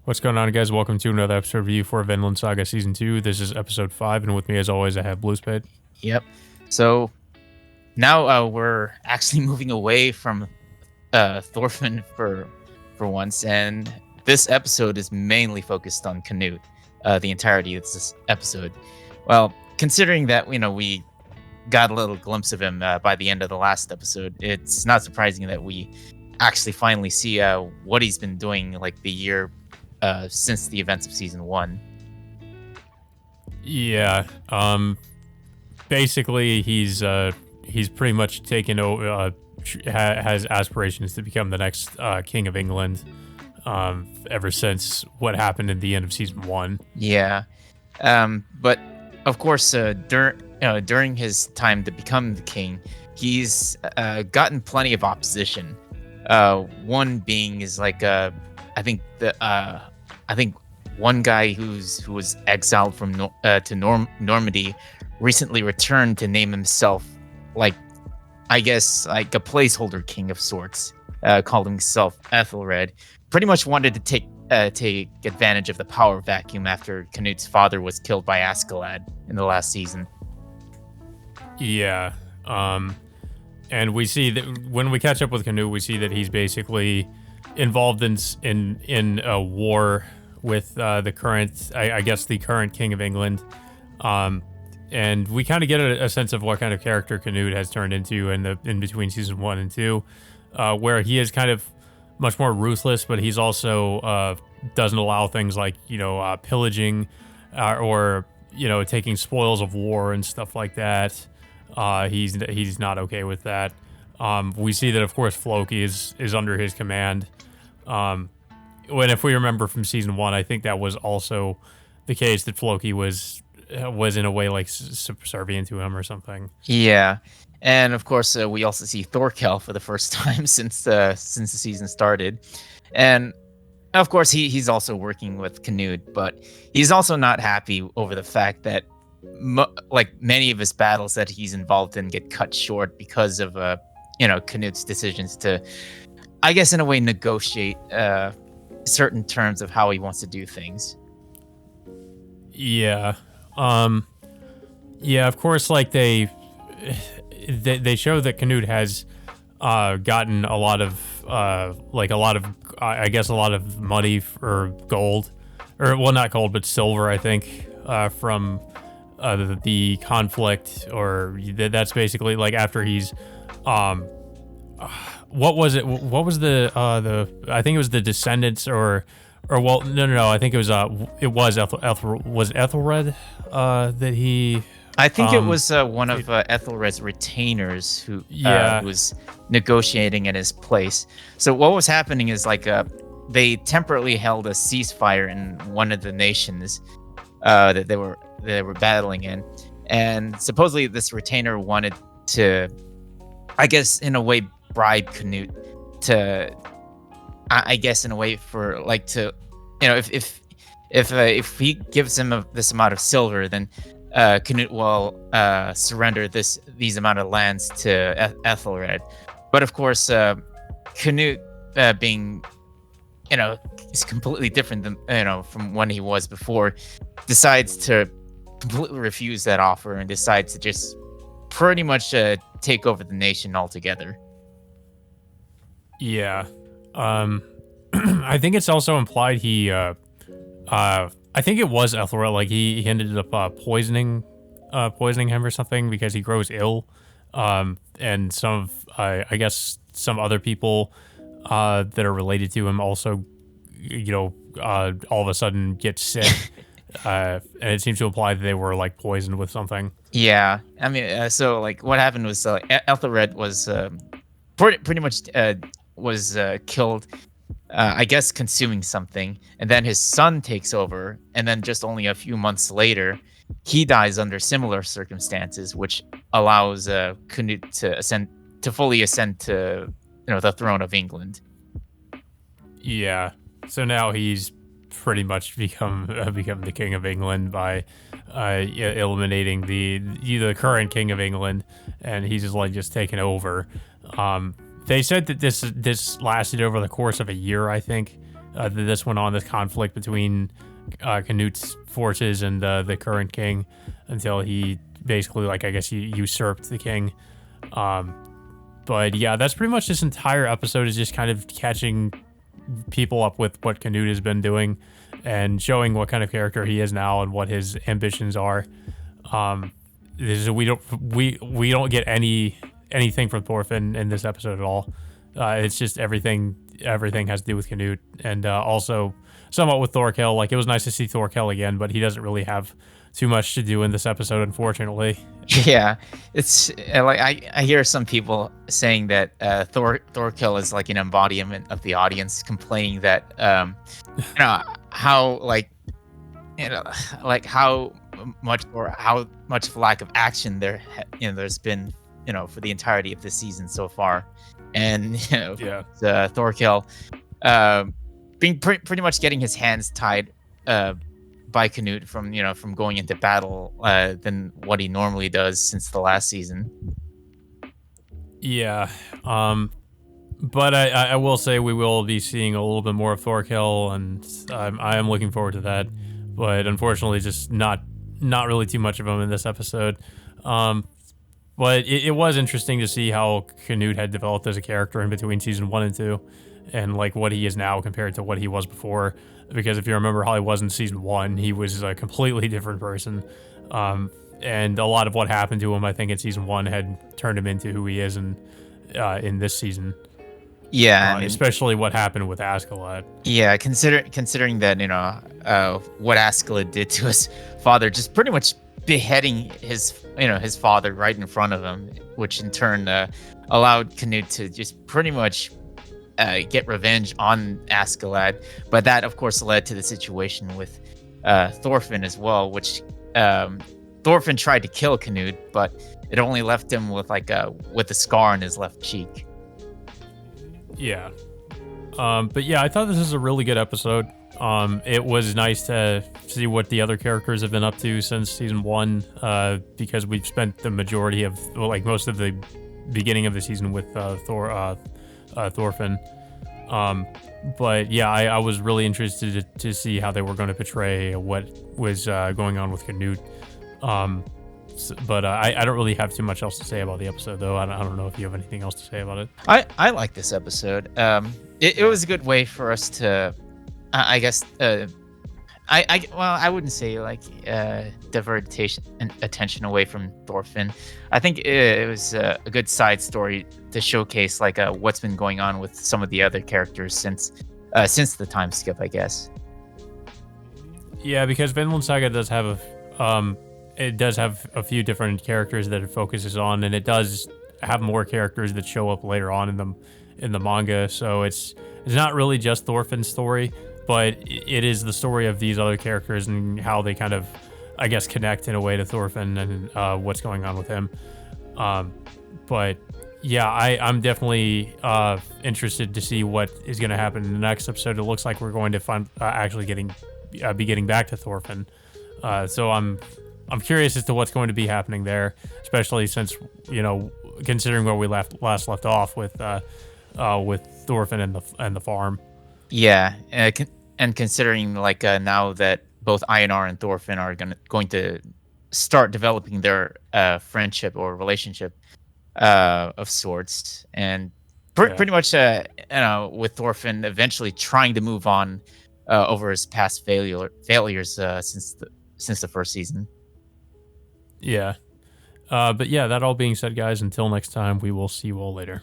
What's going on, guys? Welcome to another episode review for Vinland Saga Season 2. This is episode 5, and with me, as always, I have Bluespade. Yep. So now we're actually moving away from Thorfinn for once, and this episode is mainly focused on Canute. The entirety of this episode. Well, considering that we got a little glimpse of him by the end of the last episode, it's not surprising that we actually finally see what he's been doing like the year since the events of season 1. Yeah. Basically, he's pretty much taken over. Has aspirations to become the next king of England. Ever since what happened at the end of season 1. Yeah. But of course, during his time to become the king, he's gotten plenty of opposition. One being is like I think one guy who was exiled from Normandy recently returned to name himself like I guess like a placeholder king of sorts. Called himself Ethelred. Pretty much wanted to take advantage of the power vacuum after Canute's father was killed by Askeladd in the last season. Yeah. And we see that when we catch up with Canute, we see that he's basically involved in a war with the current, I guess, the current king of England. And we kind of get a sense of what kind of character Canute has turned into in between season 1 and 2, where he is kind of much more ruthless, but he's also doesn't allow things like pillaging or taking spoils of war and stuff like that. He's not okay with that. We see that, of course, Floki is under his command. If we remember from season 1, I think that was also the case, that Floki was in a way like subservient to him or something. Yeah. And of course, we also see Thorkel for the first time since the season started, and of course he's also working with Canute, but he's also not happy over the fact that many of his battles that he's involved in get cut short because of Canute's decisions to, I guess, in a way, negotiate certain terms of how he wants to do things. Yeah. Yeah. Of course, like they show that Canute has gotten a lot of I guess a lot of money or gold, or well, not gold but silver, I think, from the conflict, or that's basically like after he's what was it? What was the I think it was the descendants or well, no. I think it was Ethelred that he. I think it was one of Ethelred's retainers who was negotiating in his place. So what was happening is they temporarily held a ceasefire in one of the nations that they were battling in, and supposedly this retainer wanted to, I guess, in a way, bribe Canute to, I guess, in a way for to, if he gives him this amount of silver, then Canute will surrender these amount of lands to Ethelred. But of course, Canute being is completely different than from when he was before, decides to completely refuse that offer and decides to just pretty much take over the nation altogether. Yeah. I think it's also implied he I think it was Ethelred. Like he ended up poisoning him or something because he grows ill. And some of I guess some other people that are related to him also, all of a sudden get sick. And it seems to imply that they were like poisoned with something. Yeah, I mean, so what happened was Ethelred was pretty much was killed. I guess consuming something, and then his son takes over, and then just only a few months later, he dies under similar circumstances, which allows Canute to fully ascend to the throne of England. Yeah, so now he's pretty much become the king of England by eliminating the current king of England, and he's just taken over. They said that this lasted over the course of a year, I think. this went on, this conflict between Canut's forces and the current king, until he basically, like, I guess he usurped the king. But yeah, that's pretty much this entire episode, is just kind of catching people up with what Canute has been doing and showing what kind of character he is now and what his ambitions are. We don't get anything from Thorfinn in this episode at all. It's just everything has to do with Canute, and also somewhat with Thorkel. Like, it was nice to see Thorkel again, but he doesn't really have too much to do in this episode, unfortunately. Yeah, it's like I hear some people saying that Thorkel is like an embodiment of the audience, complaining that how how much lack of action there's been for the entirety of the season so far, and Thorkel being pretty much getting his hands tied by Canute from going into battle than what he normally does since the last season. Yeah, but I will say we will be seeing a little bit more of Thorkel, and I am looking forward to that. But unfortunately, just not really too much of him in this episode. But it was interesting to see how Canute had developed as a character in between season 1 and 2, and like what he is now compared to what he was before. Because if you remember how he was in season 1, he was a completely different person. And a lot of what happened to him, I think, in season 1 had turned him into who he is in this season. Yeah, especially what happened with Askeladd. Yeah, considering that what Askeladd did to his father, just pretty much beheading his father right in front of him, which in turn allowed Canute to just pretty much get revenge on Askeladd. But that, of course, led to the situation with Thorfinn as well, which Thorfinn tried to kill Canute, but it only left him with a scar on his left cheek. Yeah. But yeah, I thought this was a really good episode. It was nice to see what the other characters have been up to since season 1, because we've spent the majority of, most of the beginning of the season with Thorfinn. But yeah, I was really interested to see how they were going to portray what was going on with Canute. But I don't really have too much else to say about the episode, though. I don't know if you have anything else to say about it. I like this episode. It was a good way for us to, I guess, I wouldn't say divert attention away from Thorfinn. I think it was a good side story to showcase what's been going on with some of the other characters since the time skip, I guess. Yeah, because Vinland Saga does have a few different characters that it focuses on, and it does have more characters that show up later on in the manga. So it's not really just Thorfinn's story, but it is the story of these other characters and how they kind of, I guess, connect in a way to Thorfinn and what's going on with him. But yeah, I'm definitely interested to see what is going to happen in the next episode. It looks like we're going to actually be getting back to Thorfinn. So I'm curious as to what's going to be happening there, especially since, considering where we last left off with Thorfinn and the farm. Yeah, and considering now that both Einar and Thorfinn are going to start developing their friendship or relationship of sorts, and pretty much with Thorfinn eventually trying to move on over his past failures since the first season. Yeah. But yeah, that all being said, guys, until next time, we will see you all later.